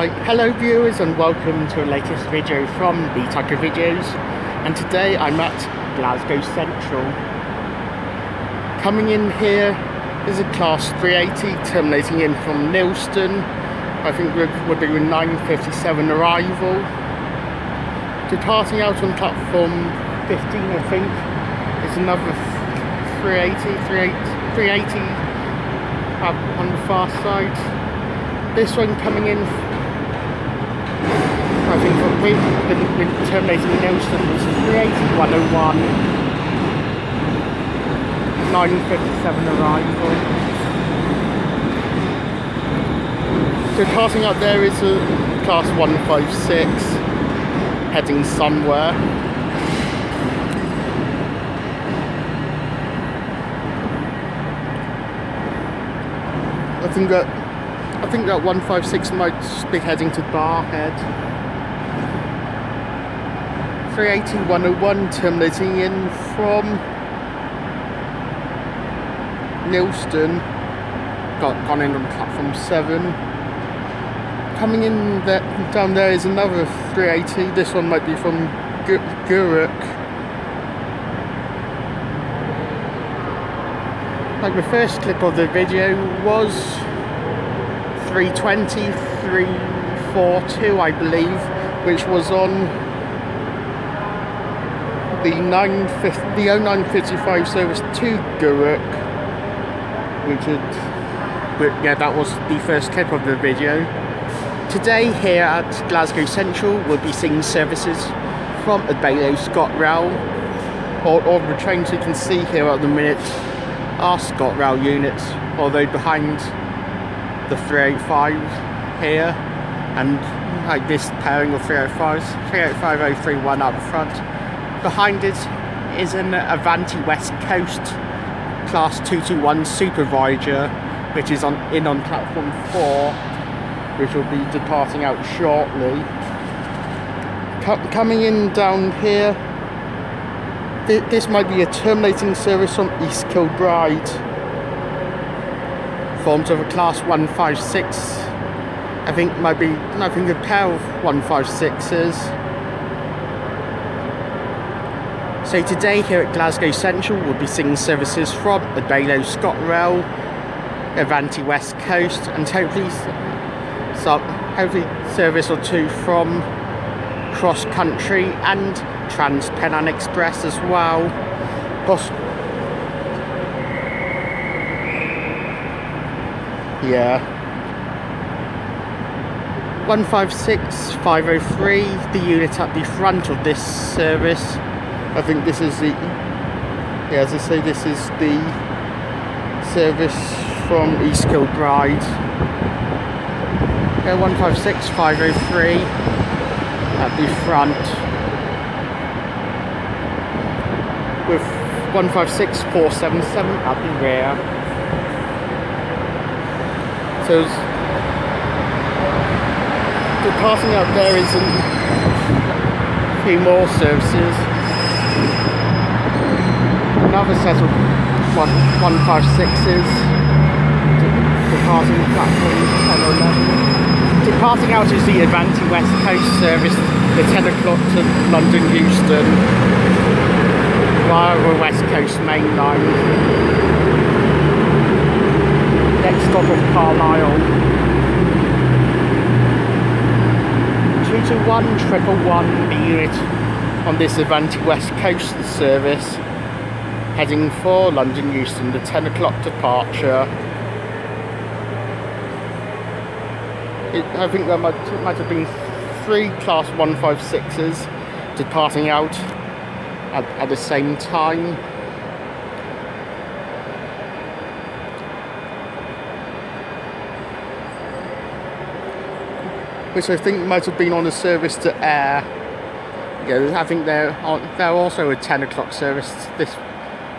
Right, hello viewers and welcome to the latest video from BTucker videos, and today I'm at Glasgow Central. Coming in here is a class 380 terminating in from Nilston. I think we'll be with 9:57 arrival. Departing out on platform 15 I think is another 380 up on the far side. This one coming in, I think we've terminating in Nilston was 380-101, 9:57 arrival. So passing up there is a class 156 heading somewhere. I think that 156 might be heading to Barhead. 380-101 terminating in from Nilston. Gone in on platform 7. Coming in down there is another 380. This one might be from Guruk. Like the first clip of the video was 320-342 I believe, which was on the 0955 service to Guruk, yeah, that was the first clip of the video. Today here at Glasgow Central we'll be seeing services from Abellio ScotRail. All the trains you can see here at the minute are ScotRail units, although behind the 385 here, and like this pairing of 305s, 385-031 up front. Behind it is an Avanti West Coast class 221 supervisor, which is on platform 4, which will be departing out shortly. Coming in down here, this might be a terminating service from East Kilbride, forms of a class 156. I think a pair of 156s. So today here at Glasgow Central we'll be seeing services from Abellio ScotRail, Avanti West Coast, and hopefully service or two from CrossCountry and TransPennine Express as well. Yeah. 156-503, the unit at the front of this service. I think this is the, as I say, this is the service from East Kilbride. Yeah, 156-503 at the front, with 156-477 at the rear. So departing out there is a few more services. Another set of 156s departing platform 10 or 11. Departing out is the Avanti West Coast service, the 10 o'clock to London Euston via the West Coast main line. Next stop of Carlisle. 221-111, the unit on this Avanti West Coast service, heading for London Euston, the 10 o'clock departure. I think there might have been 3 class 156s departing out at the same time. Which I think might have been on a service to Ayr. Yeah, I think they're also a 10 o'clock service.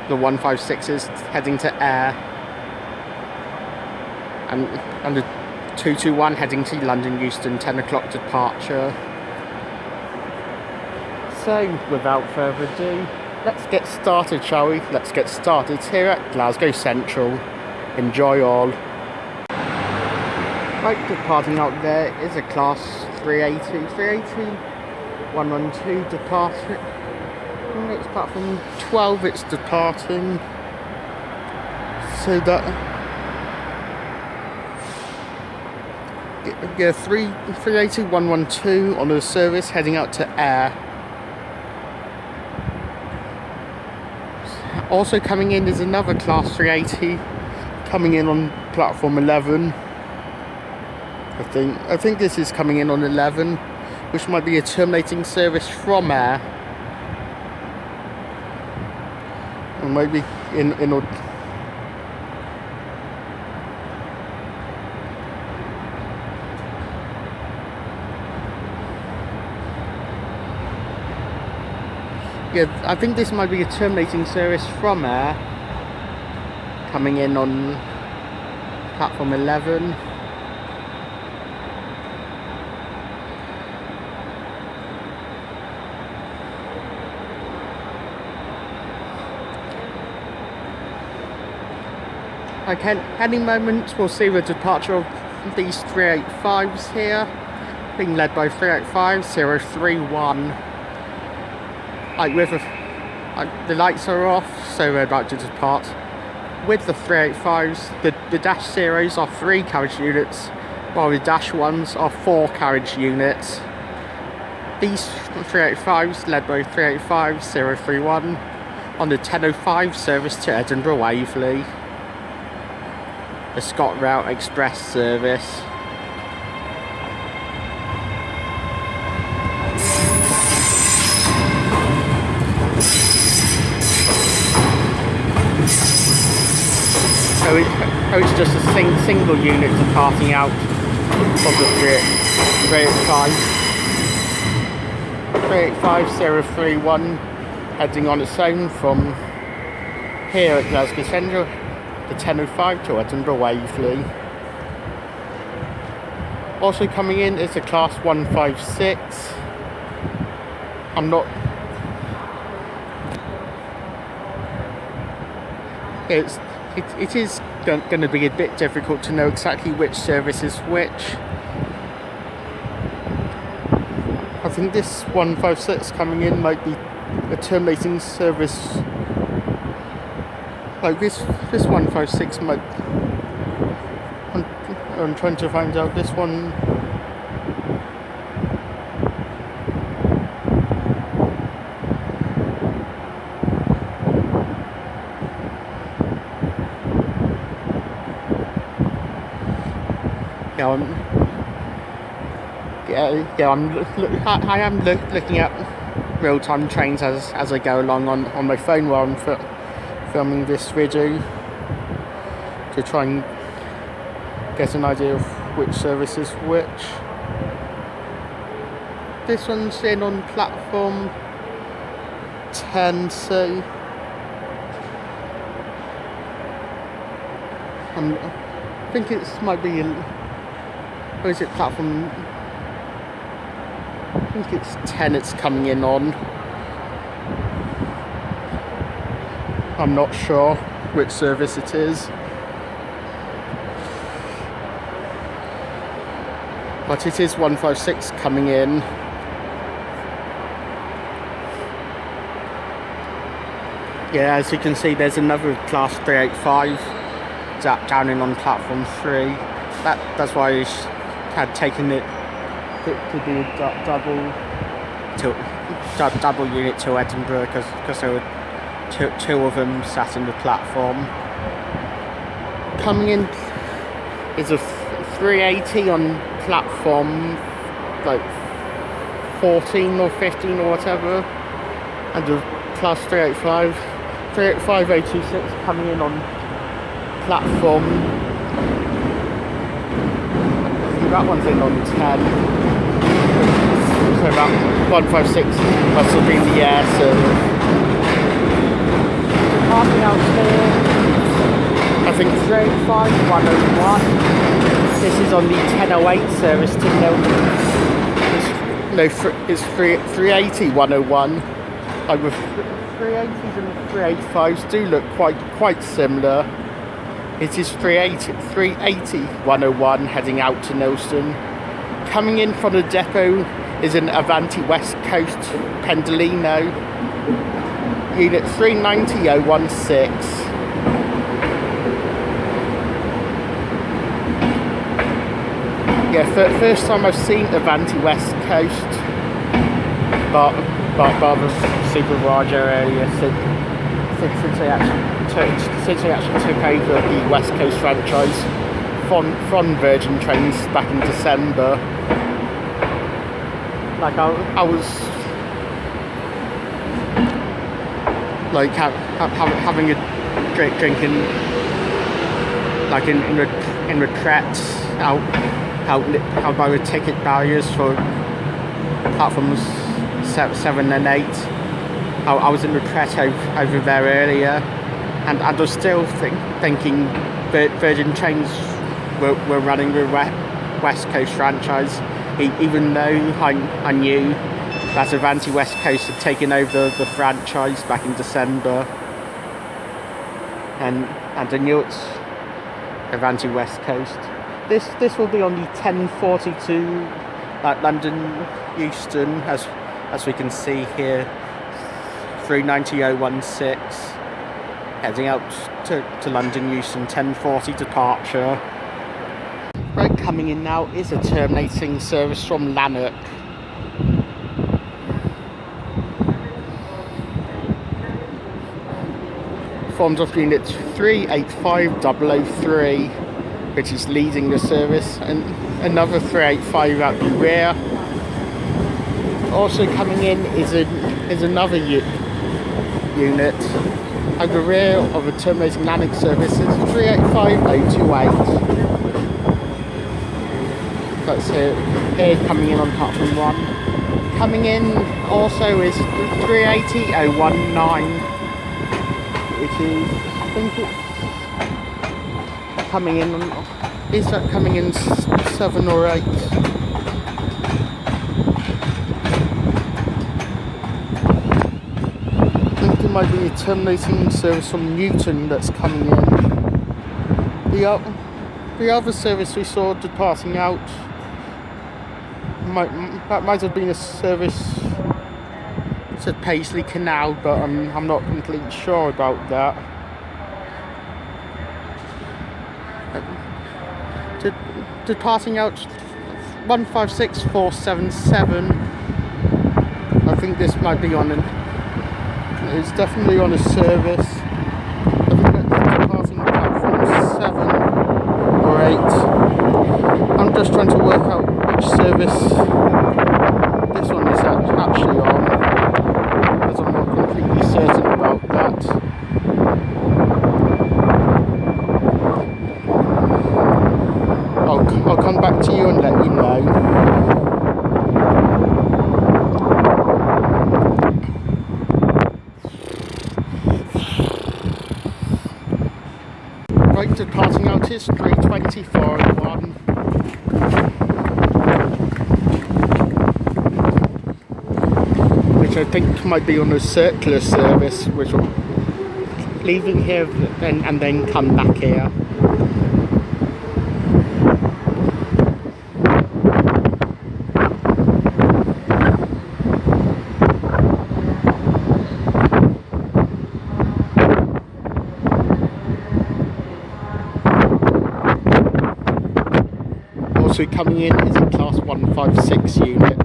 The 156s heading to Ayr, and the 221 heading to London Euston, 10 o'clock departure. So without further ado, let's get started, shall we? Let's get started here at Glasgow Central. Enjoy all. Right, departing out there is a class 380, 112 departing. It's platform 12 it's departing. So that, yeah, 380, 112 on the service heading out to Ayr. Also coming in is another class 380 coming in on platform 11. I think this is coming in on 11, which might be a terminating service from Ayr, or maybe in yeah, I think this might be a terminating service from Ayr coming in on platform 11. Okay, any moment we'll see the departure of these 385s here, being led by 385-031. The lights are off, so we're about to depart. With the 385s, the dash zeros are 3 carriage units, while the dash 1s are 4 carriage units. These 385s led by 385-031 on the 10:05 service to Edinburgh Waverley. The ScotRail Express service. So it's just a single unit departing out of the 385-031 heading on its own from here at Glasgow Central. The 10:05 to Edinburgh Waverley. Also coming in is a class 156. It is going to be a bit difficult to know exactly which service is which. I think this 156 coming in might be a terminating service. Like this 156 might. I'm trying to find out this one. I am looking at real-time trains as I go along on my phone while I'm filming this video to try and get an idea of which service is which. This one's in on platform 10, so I think it might be or is it platform? I think it's 10 it's coming in on. I'm not sure which service it is, but it is 156 coming in. Yeah, as you can see, there's another class 385 down in on platform 3. That's why I had taken it to do a double unit to Edinburgh, because there were two of them sat in the platform. Coming in is a 380 on platform like 14 or 15 or whatever, and a class 385-826 coming in on platform. That one's in on 10. So that 156 must have been the air service. Passing out here, I think 385-101. This is on the 10:08 service to Milton. It's 380-101. Like with 380s and 385s do look quite similar It is 380 101 heading out to Nelson. Coming in from the depot is an Avanti West Coast Pendolino, unit 390016. Yeah, first time I've seen Avanti West Coast, but the supervisor area since they actually took over the West Coast franchise from Virgin Trains back in December. Like I was like having a drinking like in regrets out by the ticket barriers for platforms 7 and 8. I was in retreat over there earlier, and I was still thinking Virgin Trains were running the West Coast franchise, even though I knew that Avanti West Coast had taken over the franchise back in December, and I knew it's Avanti West Coast. This will be on the 1042 London Euston, as we can see here, 390016, heading out to London Euston, 1040 departure. Right, coming in now is a terminating service from Lanark. Forms of unit 385003, which is leading the service, and another 385 out the rear. Also coming in is another unit at the rear of a terminating Lanark service. It's 385028. That's here coming in on platform 1. Coming in also is 380019, which is, I think it's coming in. Is that coming in 7 or 8? I think it might be a terminating service from Newton that's coming in. The other service we saw departing out might have been a service to Paisley Canal, but I'm not completely sure about that. Departing out 156477. I think this might be on it's definitely on a service. I think that's departing platform 7 or 8. I'm just trying to work out which service this one is actually on, as I'm not completely certain about that. I'll come back to you and let you know. Right, departing out is 32401. Which I think might be on a circular service, which will leaving here and then come back here. Also coming in is a class 156 unit.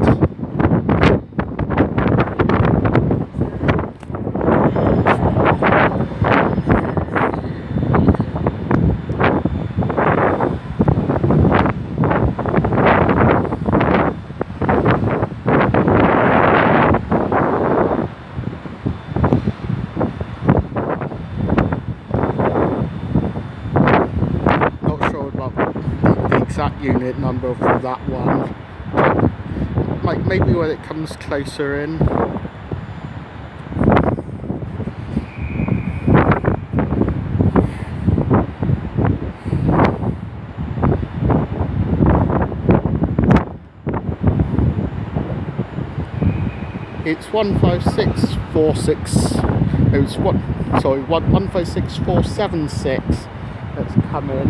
Unit number for that one, like maybe when it comes closer in. It's 15646. It was 1564676. that's come in.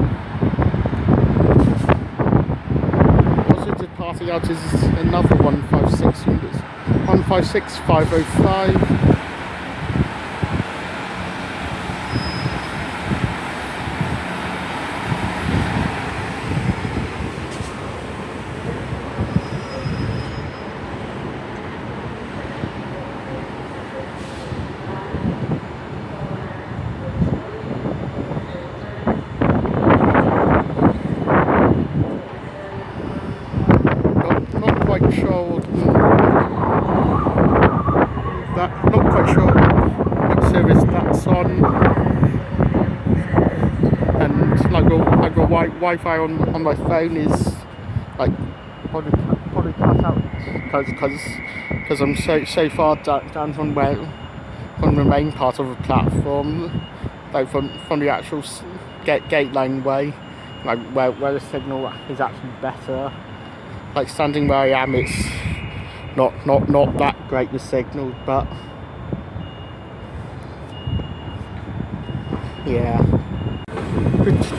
Also departing out is another 156 units. 156505. Not quite sure what service that's on, and like the Wi-Fi on my phone is like probably cut out because I'm so far down from the main part of the platform, like from the actual gate lane way, like where the signal is actually better. Like standing where I am, it's not that great the signal, but yeah.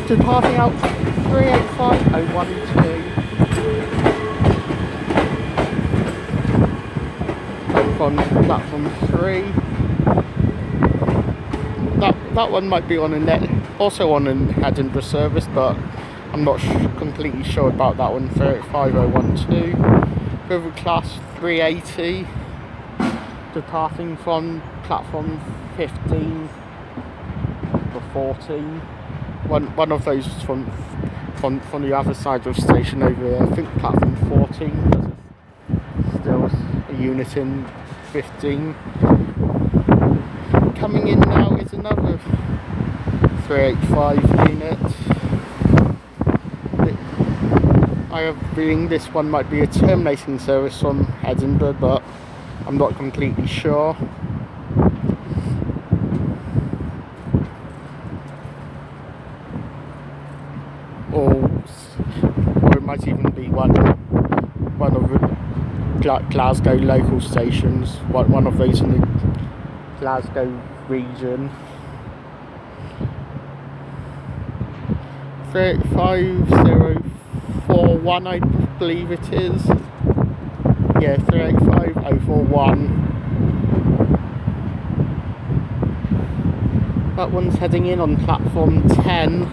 Departing out 385012 from platform 3. That one might be on also on an Edinburgh service, but I'm not completely sure about that one. 385012 with class 380 departing from platform 15 or 14. One of those from the other side of the station over here. I think platform 14, because there's still a unit in 15. Coming in now is another 385 unit. I have a feeling this one might be a terminating service from Edinburgh, but I'm not completely sure. Or it might even be one of the Glasgow local stations, one of those in the Glasgow region. 385,041, I believe it is. Yeah, 385,041. That one's heading in on platform 10.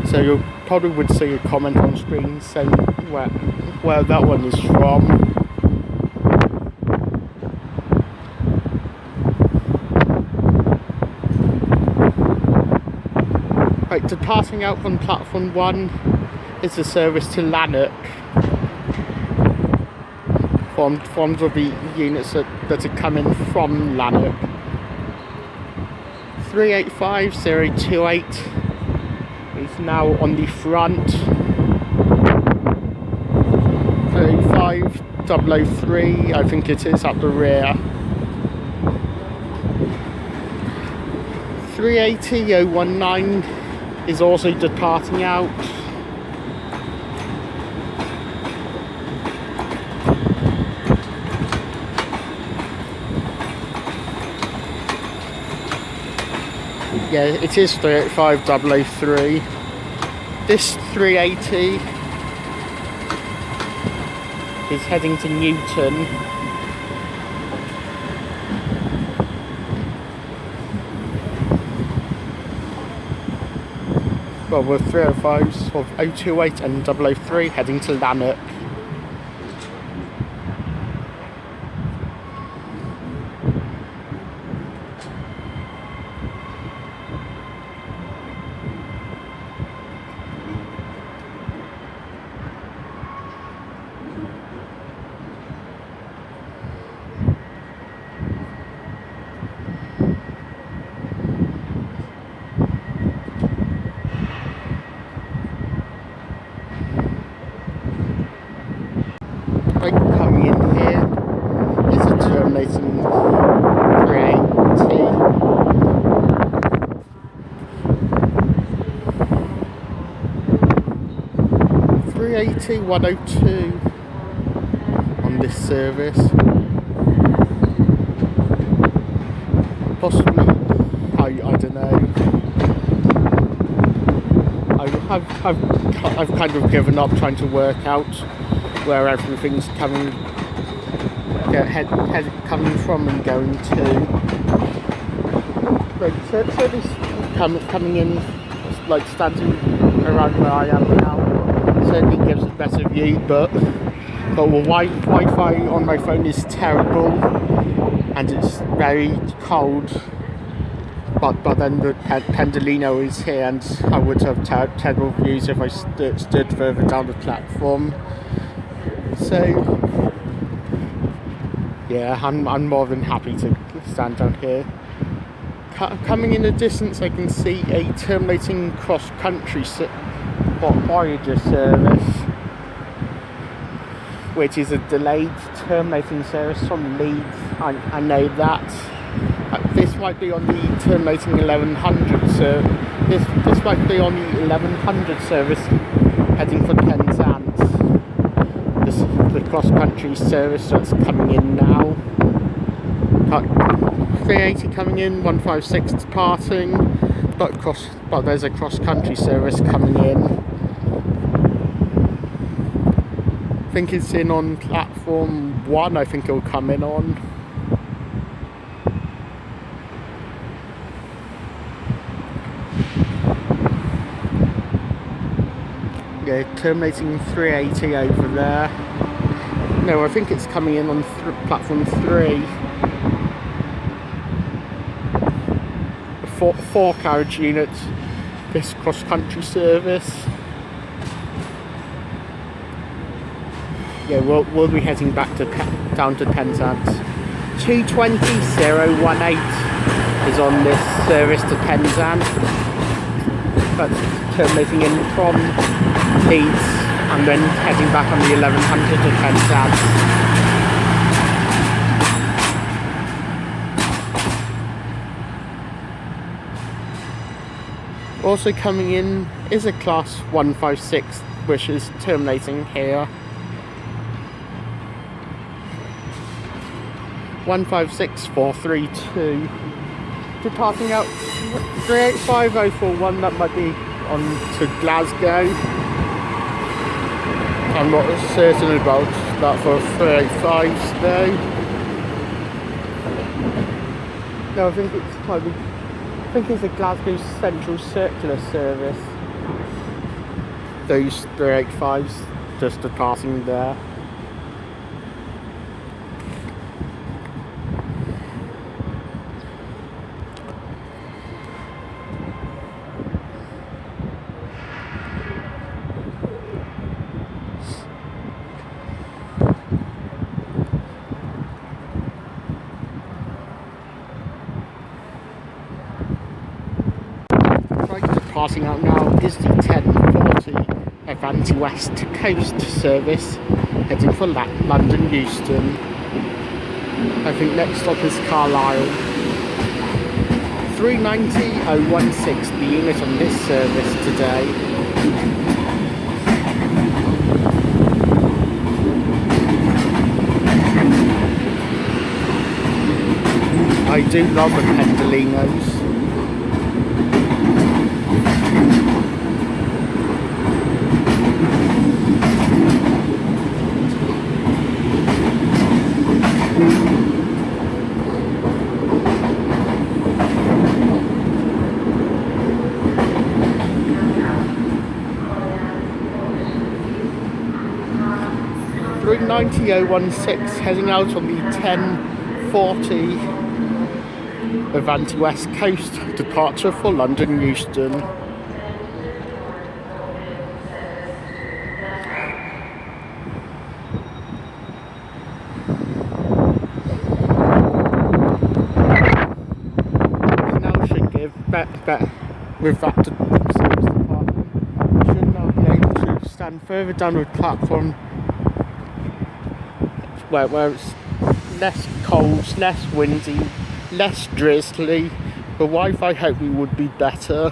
So you probably would see a comment on screen saying where that one is from. Right, departing out from platform 1 is the service to Lanark. Forms of the units that are coming from Lanark. 385028 is now on the front. 35003, I think it is, at the rear. 380,019 is also departing out. Yeah, it is 385,003. This 380 is heading to Newton. Well, with 305s of 028 and 003 heading to Lanark. Coming in here is a terminating 380. 380,102 on this service. Possibly, I don't know. I've kind of given up trying to work out where everything's coming from and going to. But certainly coming in, like standing around where I am now, certainly gives a better view. But the Wi-Fi on my phone is terrible, and it's very cold. But then the Pendolino is here, and I would have terrible views if I stood further down the platform. So yeah, I'm more than happy to stand down here. Coming in the distance, I can see a terminating CrossCountry Voyager service, which is a delayed terminating service from Leeds. I know that. This might be on the terminating 1100 service. This might be on the 1100 service heading for Penzance. The CrossCountry service that's coming in now. 380 coming in, 156 departing, but there's a CrossCountry service coming in. I think it's in on platform 1, I think it'll come in on. Yeah, terminating 380 over there. No, I think it's coming in on platform 3. A 4 carriage unit, this CrossCountry service. Yeah, we'll be heading back down to Penzance. 220018 is on this service to Penzance. That's terminating in from Leeds and then heading back on the 1100 to Penzance. Also coming in is a class 156, which is terminating here. 156432. Departing out 385041, that might be on to Glasgow. I'm not certain about that for 385s though. No, I think it's a Glasgow Central circular service. Those 385s just departing there. Passing out now is the 1040 Avanti West Coast service heading for London Euston. I think next stop is Carlisle. 390.016 the unit on this service today. I do love the Pendolinos. Route 90016 heading out on the 1040 Avanti West Coast, departure for London Euston. Now should give better with that service department. Should now be able to stand further down the platform where it's less cold, less windy, less drizzly. The Wi-Fi hopefully would be better,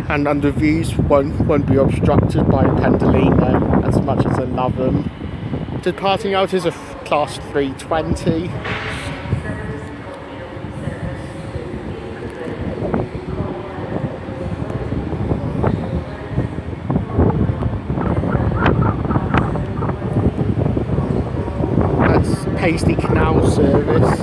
and the views won't be obstructed by Pendolino as much as I love them. Departing out is a class 320. That's Paisley Canal service.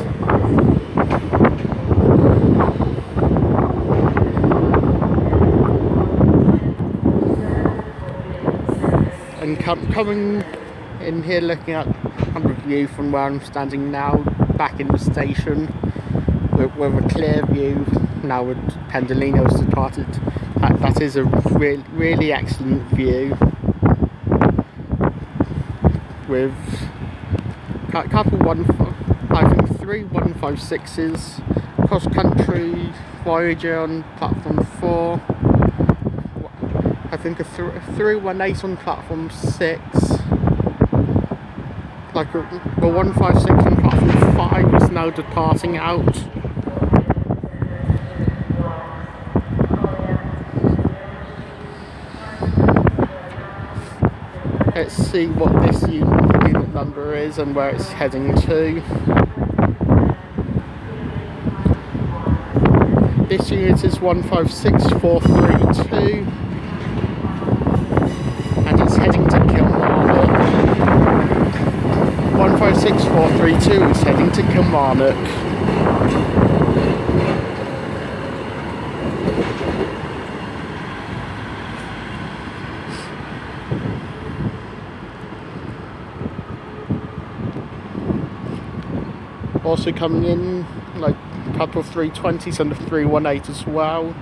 And coming in here, looking at the view from where I'm standing now, back in the station, with a clear view now with Pendolino's departed. That is a really excellent view, with a couple three 156s, CrossCountry, Voyager on platform 4, I think a 318 on platform 6, like a 156 on platform 5 is now departing out. Let's see what this unit number is and where it's heading to. This unit is 156432 and it's heading to Kilmarnock. 156432 is heading to Kilmarnock. Also coming in, like a couple of 320s and a 318 as well.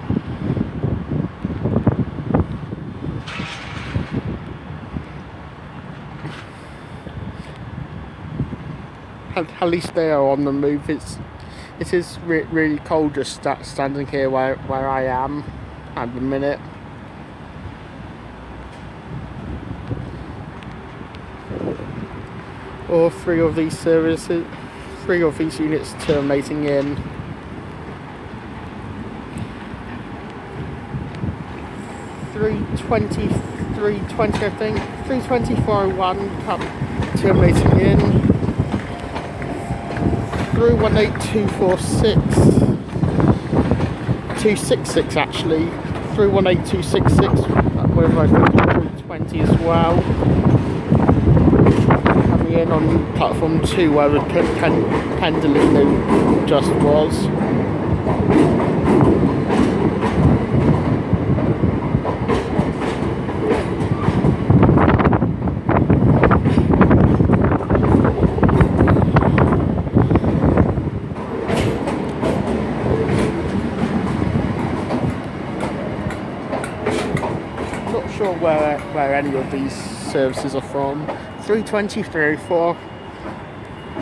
At least they are on the move. It is really cold just standing here where I am at the minute. All three of these units terminating in 320 I think, 320-401 terminating in, 318-246 actually, 318-266 with I think 320 as well. In on platform 2 where the Pendolino just was. Not sure where any of these services are from. 320, 304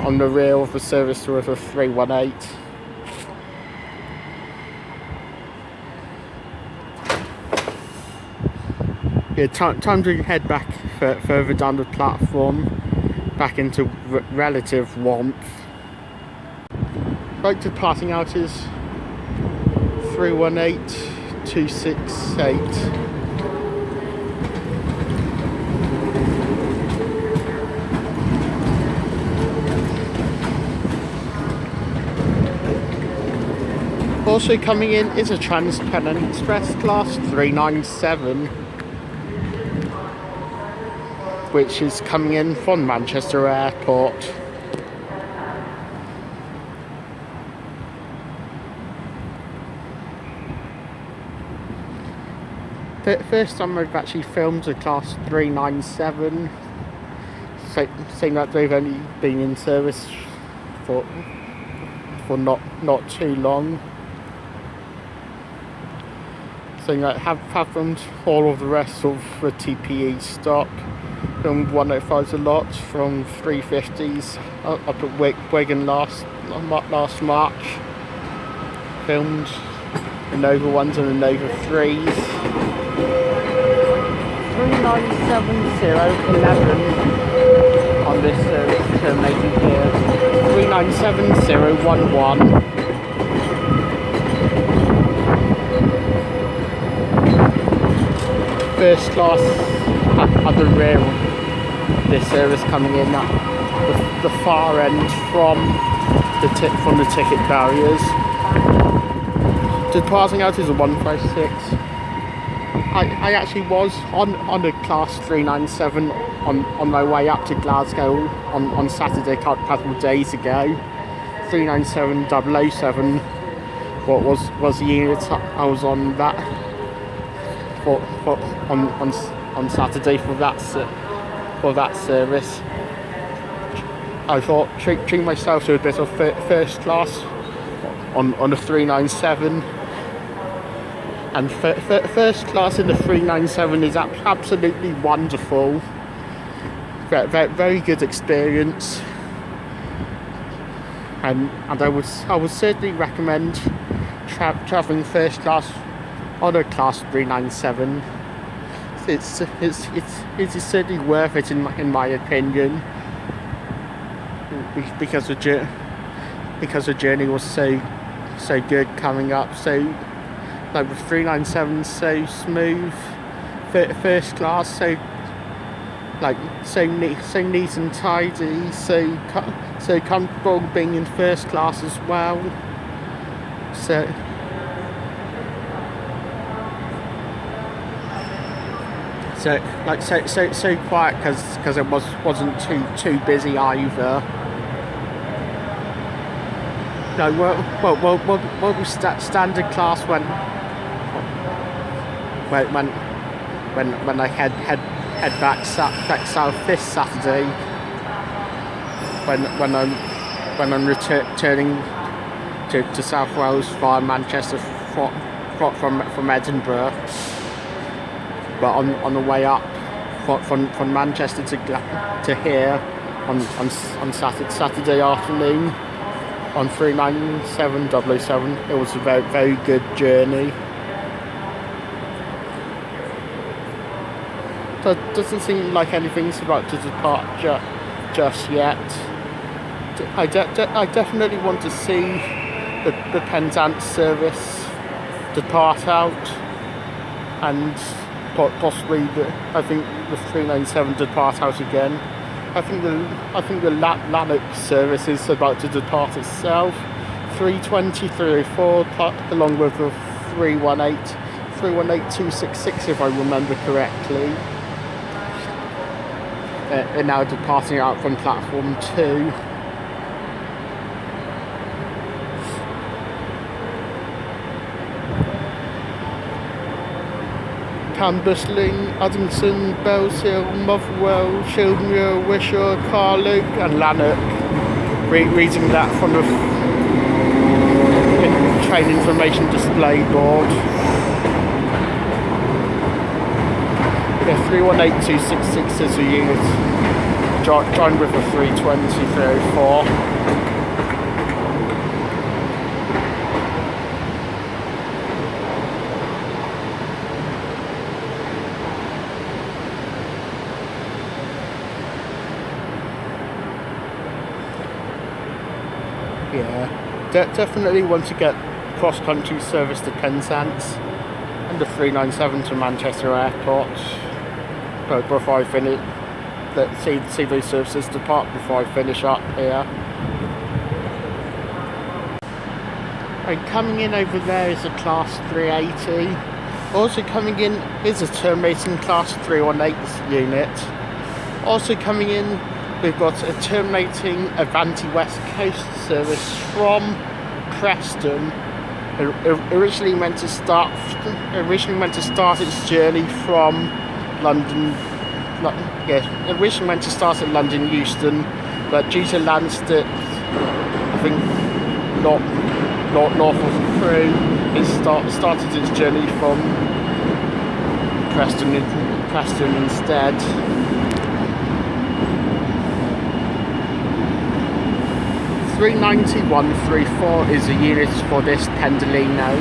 on the rear of the service with a 318. Yeah, time to head back further down the platform, back into relative warmth. Right, departing out is 318-268. Also coming in is a TransPennine Express class 397, which is coming in from Manchester Airport. The first time I've actually filmed a class 397, saying that they've only been in service for not too long. So I have filmed all of the rest of the TPE stock. Filmed 105s a lot, from 350s up at Wigan last March. Filmed the Nova 1s and the Nova 3s. 397011 on this terminating here. 397011. First class at the rear this service coming in at the far end from the ticket barriers. Departing out is a 156. I actually was on a class 397 on my way up to Glasgow on Saturday a couple of days ago. 397 007 was the unit I was on that on Saturday for that service. I thought treat myself to a bit of first class on a 397, and first class in the 397 is absolutely wonderful. Very good experience, and I would certainly recommend travelling first class on a class 397. It's certainly worth it in my opinion, because the journey was so good coming up. So like the 397 so smooth, first class so neat and tidy, so comfortable being in first class as well. So quiet because it wasn't too busy either. No, well, standard class when I head back south this Saturday, when I'm returning to South Wales via Manchester from Edinburgh. But on the way up from Manchester to here on Saturday afternoon on 397 007, it was a very good journey. So it doesn't seem like anything's about to depart just yet. I definitely want to see the Penzance service depart out, and possibly I think the 397 depart out again. I think the Lanark service is about to depart itself. 320, 304, along with the 318-266 if I remember correctly. They're now departing out from platform 2. Cambusling, Addington, Bellshill, Motherwell, Shildmere, Wishaw, Carluke and Lanark. Reading that from the train information display board. Yeah, 318-266 is the unit. Joined with the 320-304. Yeah, definitely want to get CrossCountry service to Penzance and the 397 to Manchester Airport. But before I finish, let's see those services depart before I finish up here. And coming in over there is a class 380. Also coming in is a terminating class 318 unit. Also coming in, we've got a terminating Avanti West Coast service from Preston. Originally meant to start its journey from London. Originally meant to start at London Euston, but due to land stick, I think north of Crewe, it started its journey from Preston instead. 391-34 is the unit for this Pendolino.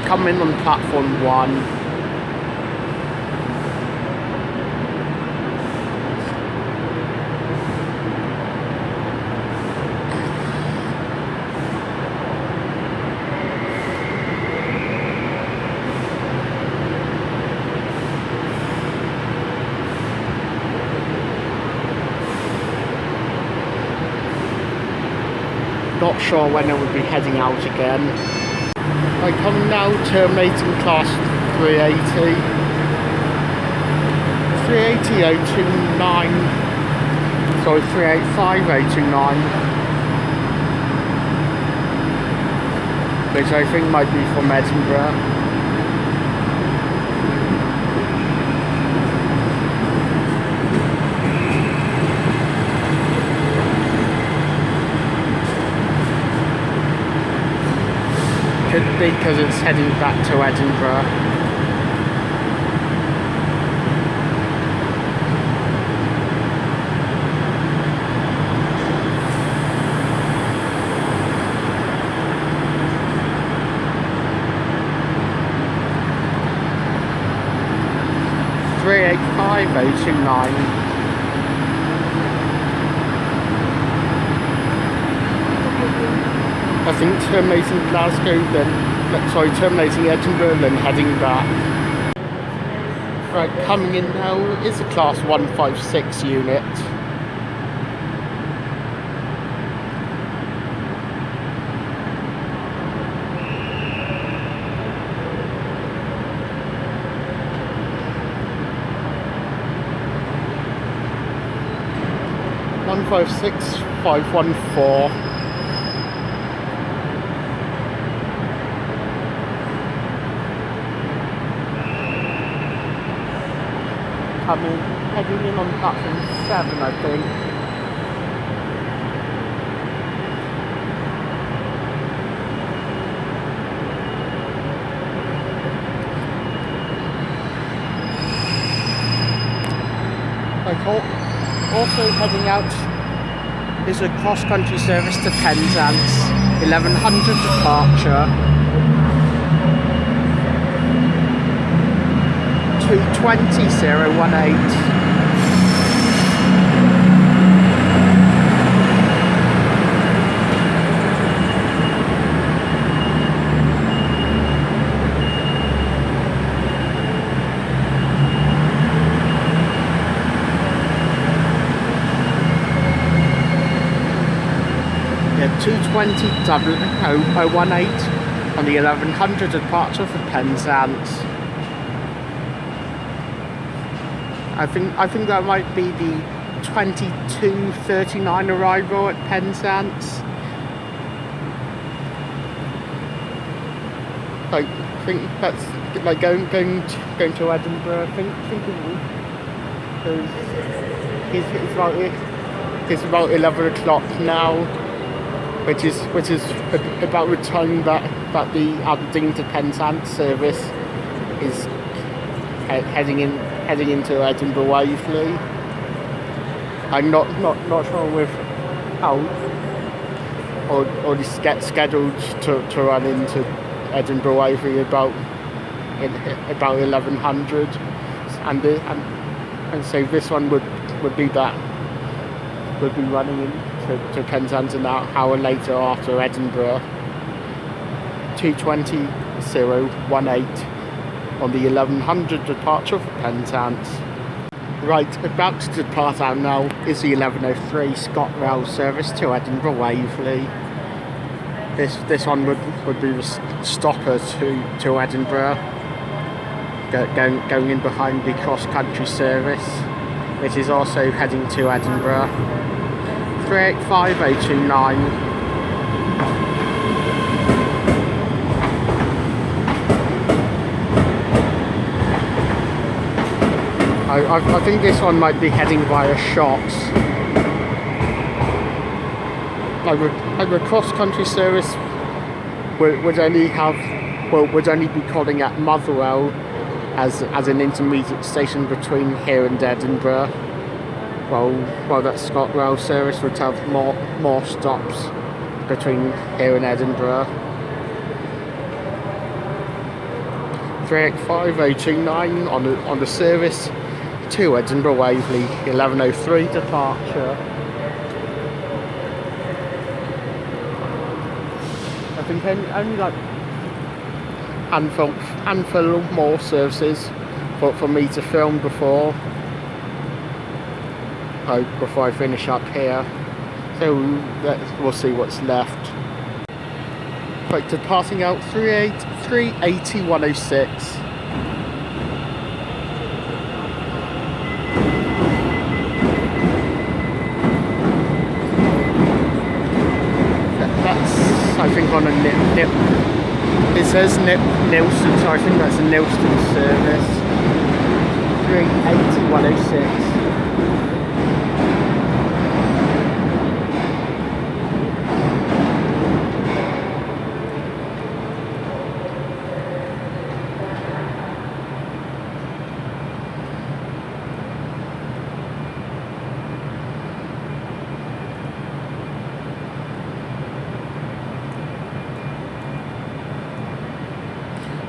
come in on platform 1. Not sure when I will be heading out again. I'm now terminating class 380. 380.029. Sorry, 385.029. Which I think might be from Edinburgh. Could be because it's heading back to Edinburgh. $385.029. I think terminating Glasgow, terminating Edinburgh, then heading back. Right, coming in now is a class 156 unit. $156,514. Heading in on platform 7, I think. Also heading out is a cross-country service to Penzance, 1100 departure. 220.018. Yeah, 220.018 on the 1100 departure for Penzance. I think that might be the 22:39 arrival at Penzance. I think that's like going to Edinburgh. I think it's about 11 o'clock now, which is about the time that the Aberdeen to Penzance service is heading into Edinburgh Waverley. I'm not sure with how or scheduled to run into Edinburgh Waverley about 1100, and so this one would be running into Penzance an hour later after Edinburgh. 220.018 on the 1100 departure for Penzance. Right, about to depart out now is the 1103 ScotRail service to Edinburgh Waverley. This one would be the stopper to Edinburgh, going in behind the CrossCountry service, which is also heading to Edinburgh. 385.029. I think this one might be heading via Shotts. Like the cross-country service would only be calling at Motherwell as an intermediate station between here and Edinburgh. While that ScotRail service would have more stops between here and Edinburgh. 385029 on the service to Edinburgh Waverley, 11:03 departure. I think only like handful more services for me to film before I finish up here. So we'll see what's left. Right, departing out 380-106. That's, I think, on a nip. It says Nilston, so I think that's a Nilston service. 380-106.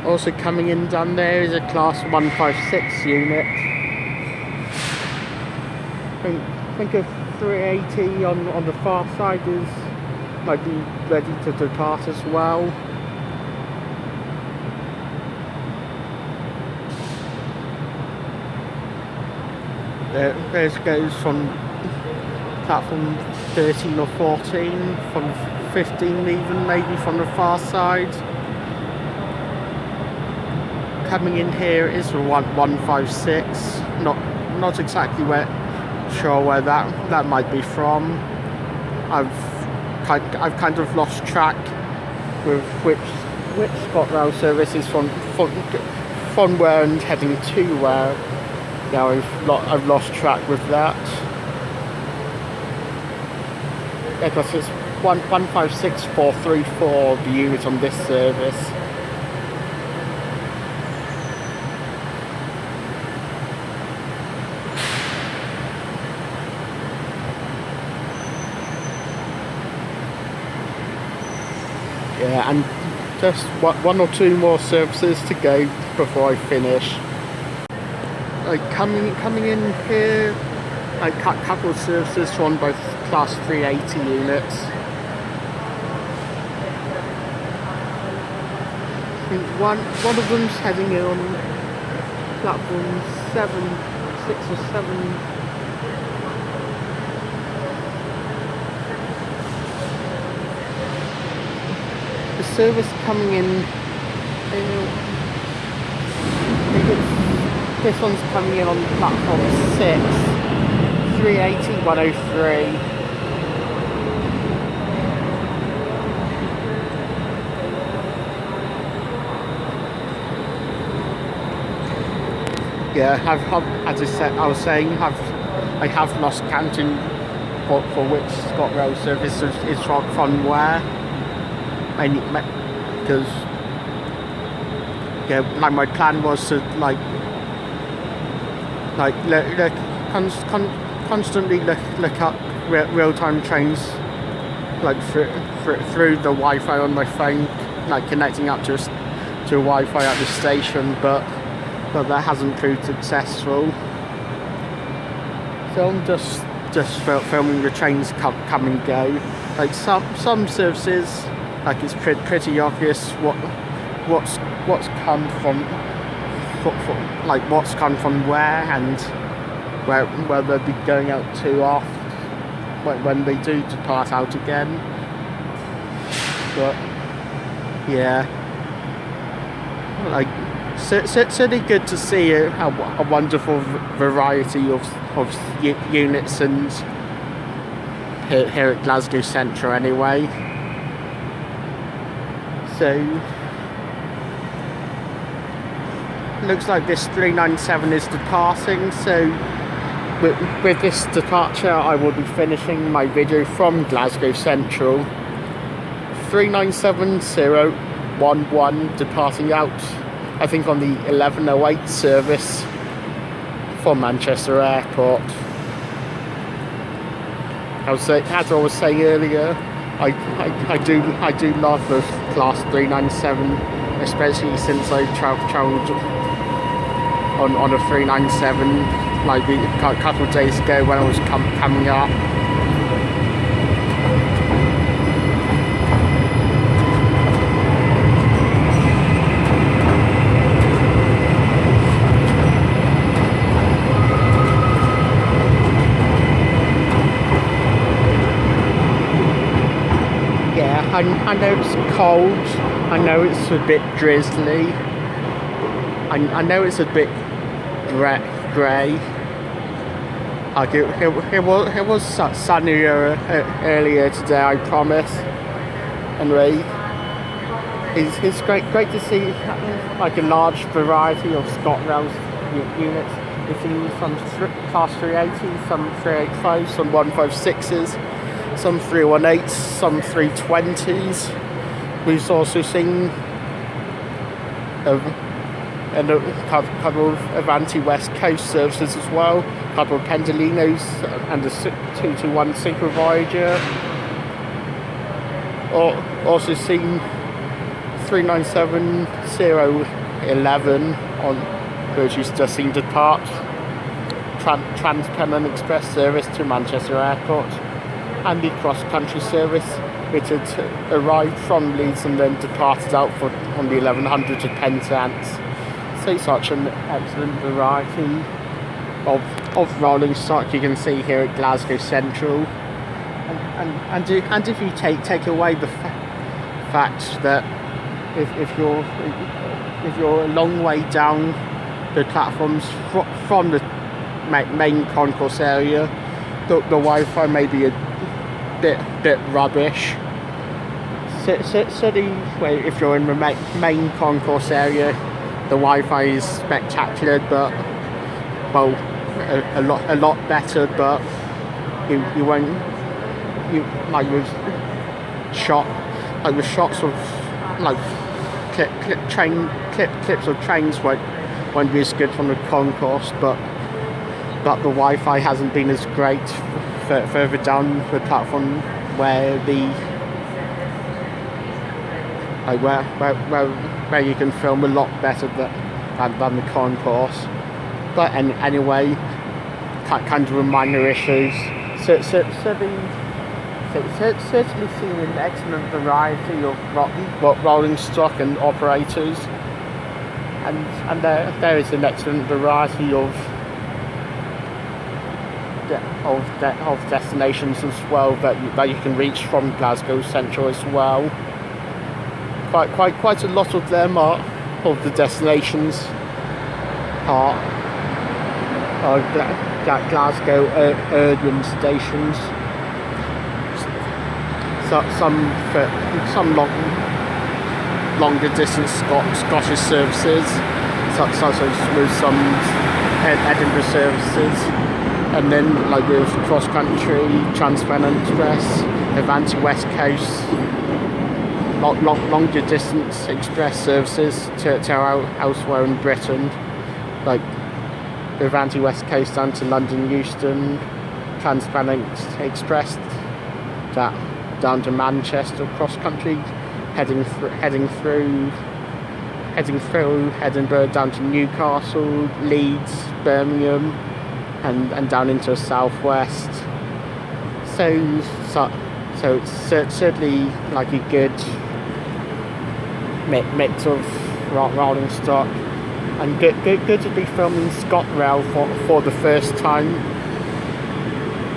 Also coming in down there is a class 156 unit. I think of 380 on the far side might be ready to depart as well. There goes from platform 13 or 14, from 15 even, maybe from the far side. Coming in here is the 156. Not exactly sure where that might be from. I've kind of lost track with which ScotRail service is from where and heading to where. Now I've lost track with that. Because it's 156434 the unit on this service. Yeah, and just one or two more services to go before I finish. Like coming in here, like couple of services on both class 380 units. I think one of them's heading in on platform 6 or 7. The service coming in, this one's coming in on platform 6, 380-103. Yeah, as I was saying, I have lost counting for which ScotRail service is from where. Because yeah, like my plan was to constantly look up real-time trains, like through the Wi-Fi on my phone, like connecting up to Wi-Fi at the station, but that hasn't proved successful. So I'm just filming the trains come and go. Like some services, like it's pretty obvious what's come from what's come from where and where they'll be going out to off when they do depart out again. But yeah, like certainly good to see a wonderful variety of units and here at Glasgow Central anyway. So looks like this 397 is departing, so with this departure I will be finishing my video from Glasgow Central. 397-011 departing out, I think, on the 11:08 service from Manchester Airport. As I was saying earlier, I do love the class 397 especially since I travelled on a 397 like a couple of days ago when I was coming up. I know it's cold, I know it's a bit drizzly, I know it's a bit grey. Like it was sunnier earlier today, I promise. Anyway, it's great to see like a large variety of ScotRail units. We've seen some Class 380s, some 385s, some 156s. Some 318s, some 320s. We've also seen a couple of Avanti West Coast services as well, a couple of Pendolinos and a 221 Supervisor. Also seen 397-011 on which is just seen depart TransPennine Express service to Manchester Airport, and the CrossCountry service, which had arrived from Leeds and then departed out on the 1100 to Penzance. So such an excellent variety of rolling stock you can see here at Glasgow Central. And if you take away the fact that if you're a long way down the platforms from the main concourse area, the Wi-Fi may be a bit rubbish. Certainly, if you're in the main concourse area, the Wi-Fi is spectacular, but well, a lot better. But you won't like with shots of like clips of trains won't be as good from the concourse, but the Wi-Fi hasn't been as great further down the platform where where you can film a lot better than the concourse. But anyway, kind of a minor issues. Certainly seen an excellent variety of rolling stock and operators, and there is an excellent variety of destinations as well that you can reach from Glasgow Central as well. Quite a lot of them of the destinations are Glasgow urban stations. Some longer distance Scottish services, such as with some Edinburgh services. And then, like with CrossCountry, TransPennine Express, Avanti West Coast, longer distance express services to elsewhere in Britain, like the Avanti West Coast down to London Euston, TransPennine Express down to Manchester, CrossCountry, heading through Edinburgh down to Newcastle, Leeds, Birmingham, and down into the southwest. So it's certainly like a good mix of rolling stock, and good to be filming ScotRail for the first time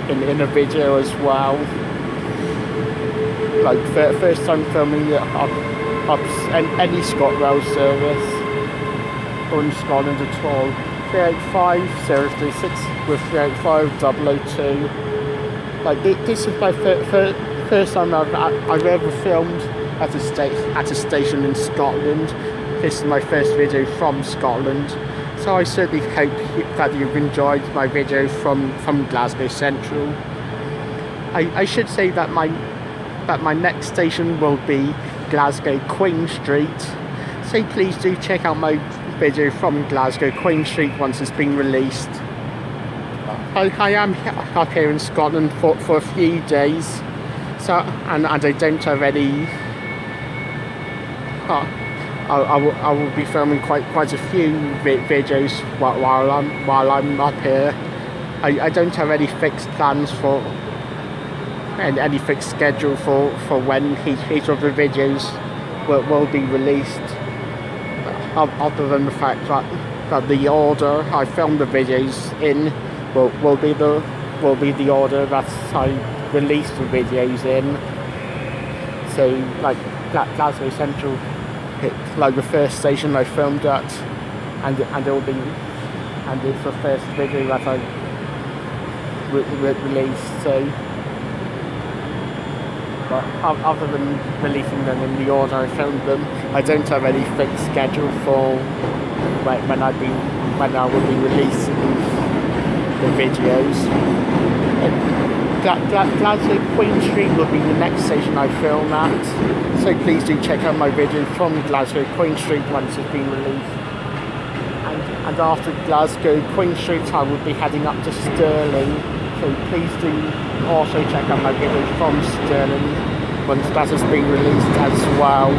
in a video as well. Like first time filming any ScotRail service or in Scotland at all. 385 036 with 385 002. Like this is my first time I've ever filmed at a station in Scotland. This is my first video from Scotland, so I certainly hope that you've enjoyed my video from Glasgow Central. I should say that my next station will be Glasgow Queen Street, so please do check out my video from Glasgow Queen Street once it's been released. I am up here in Scotland for a few days, so and I don't have any I will be filming quite a few videos while I'm up here. I don't have any fixed plans for and any fixed schedule for when each of the videos will be released, other than the fact that the order I filmed the videos in will be the order that I release the videos in. So like Glasgow Central, it's like the first station I filmed at, and it's the first video that I released. So, but other than releasing them in the order I filmed them, I don't have any fixed schedule for when I will be releasing the videos. Glasgow Queen Street will be the next station I film at, so please do check out my video from Glasgow Queen Street once it's been released. And after Glasgow Queen Street I will be heading up to Stirling, so please do also check out my video from Stirling once that has been released as well.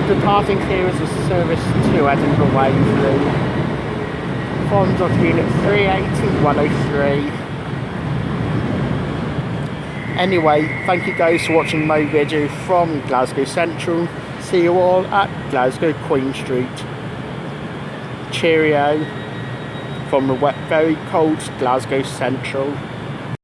Departing here is a service to Edinburgh Waverley. Fond of Unit 380-103. Anyway, thank you guys for watching my video from Glasgow Central. See you all at Glasgow Queen Street. Cheerio from the very cold Glasgow Central.